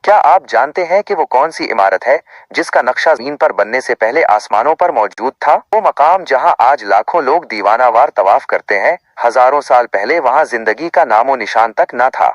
क्या आप जानते हैं कि वो कौन सी इमारत है जिसका नक्शा ज़मीन पर बनने से पहले आसमानों पर मौजूद था? वो मकाम जहां आज लाखों लोग दीवानावार तवाफ करते हैं, हजारों साल पहले वहां जिंदगी का नामो निशान तक न था।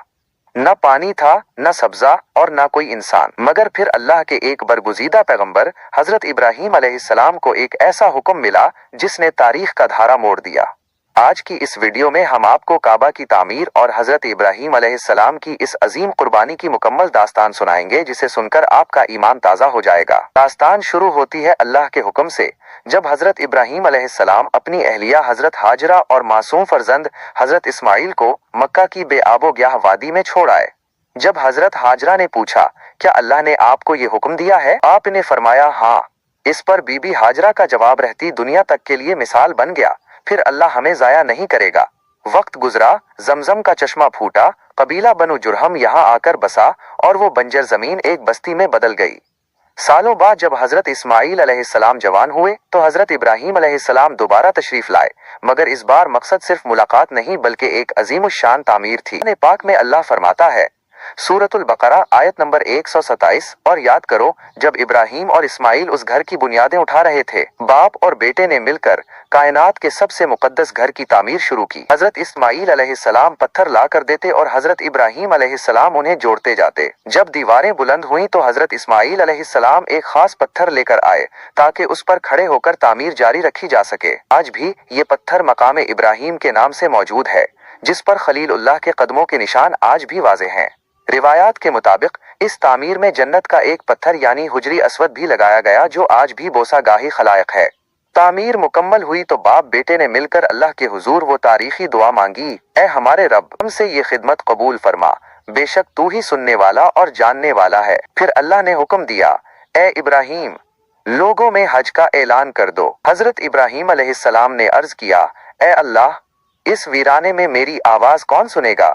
न पानी था, न सब्जा और न कोई इंसान। मगर फिर अल्लाह के एक बरगुजीदा पैगंबर हजरत इब्राहीम अलैहिस्सलाम को एक ऐसा हुक्म मिला जिसने तारीख का धारा मोड़ दिया। आज की इस वीडियो में हम आपको काबा की तामीर और हजरत इब्राहीम अलैहिस्सलाम की इस अजीम कुर्बानी की मुकम्मल दास्तान सुनाएंगे, जिसे सुनकर आपका ईमान ताज़ा हो जाएगा। दास्तान शुरू होती है अल्लाह के हुक्म से, जब हजरत इब्राहीम अलैहिस्सलाम अपनी अहलिया हजरत हाजरा और मासूम फर्जंद हजरत इस्माइल को मक्का की बेआबोग्याह वादी में छोड़ आए। जब हजरत हाजरा ने पूछा, क्या अल्लाह ने आपको ये हुक्म दिया है? आपने फरमाया, हाँ। इस पर बीबी हाजरा का जवाब रहती दुनिया तक के लिए मिसाल बन गया, फिर अल्लाह हमें जाया नहीं करेगा। वक्त गुजरा, जमजम का चश्मा फूटा, कबीला बनु जुरहम यहाँ आकर बसा और वो बंजर जमीन एक बस्ती में बदल गई। सालों बाद जब हजरत इस्माइल अलैहिस्सलाम जवान हुए तो हजरत इब्राहीम अलैहिस्सलाम दोबारा तशरीफ लाए, मगर इस बार मकसद सिर्फ मुलाकात नहीं बल्कि एक अजीमुश्शान तामीर थी। कुरान पाक में अल्लाह फरमाता है, सूरतुल बकरा आयत नंबर 127, और याद करो जब इब्राहीम और इस्माइल उस घर की बुनियादें उठा रहे थे, बाप और बेटे ने मिलकर कायनात के सबसे मुकद्दस घर की तामीर शुरू की। हजरत इस्माइल अलैहिस्सलाम पत्थर ला कर देते और हजरत इब्राहीम अलैहिस्सलाम उन्हें जोड़ते जाते। जब दीवारें बुलंद हुई तो हजरत इस्माइल अलैहिस्सलाम एक खास पत्थर लेकर आए ताकि उस पर खड़े होकर तामीर जारी रखी जा सके। आज भी ये पत्थर मकाम इब्राहीम के नाम से मौजूद है, जिस पर खलीलुल्लाह के कदमों के निशान आज भी वाज़ेह हैं। रिवायात के मुताबिक इस तामीर में जन्नत का एक पत्थर यानी हुजरी अस्वद भी लगाया गया, जो आज भी बोसागाही खलायक है। तामीर मुकम्मल हुई तो बाप बेटे ने मिलकर अल्लाह के हुजूर वो तारीखी दुआ मांगी, ऐ हमारे रब, हमसे ये खिदमत कबूल फरमा, बेशक तू ही सुनने वाला और जानने वाला है। फिर अल्लाह ने हुक्म दिया, ऐ इब्राहीम, लोगों में हज का ऐलान कर दो। हजरत इब्राहीम अलैहिस्सलाम ने अर्ज किया, ऐ अल्लाह, इस वीराने में मेरी आवाज कौन सुनेगा?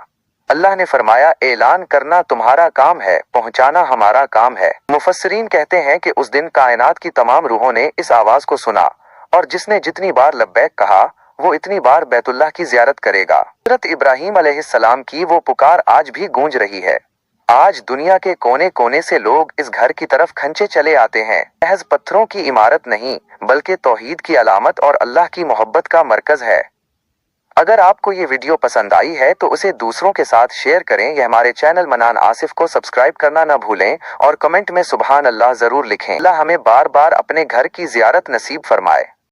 अल्लाह ने फरमाया, ऐलान करना तुम्हारा काम है, पहुंचाना हमारा काम है। मुफस्सिरीन कहते हैं कि उस दिन कायनात की तमाम रूहों ने इस आवाज को सुना, और जिसने जितनी बार लब्बैक कहा वो इतनी बार बैतुल्लाह की ज़ियारत करेगा। हज़रत इब्राहीम अलैहिस्सलाम की वो पुकार आज भी गूंज रही है। आज दुनिया के कोने कोने से लोग इस घर की तरफ खंचे चले आते हैं। महज पत्थरों की इमारत नहीं बल्कि तौहीद की अलामत और अल्लाह की मोहब्बत का मरकज है। अगर आपको ये वीडियो पसंद आई है तो उसे दूसरों के साथ शेयर करें। यह हमारे चैनल मनान आसिफ को सब्सक्राइब करना न भूलें और कमेंट में सुभान अल्लाह जरूर लिखें। अल्लाह हमें बार बार अपने घर की ज़ियारत नसीब फरमाए।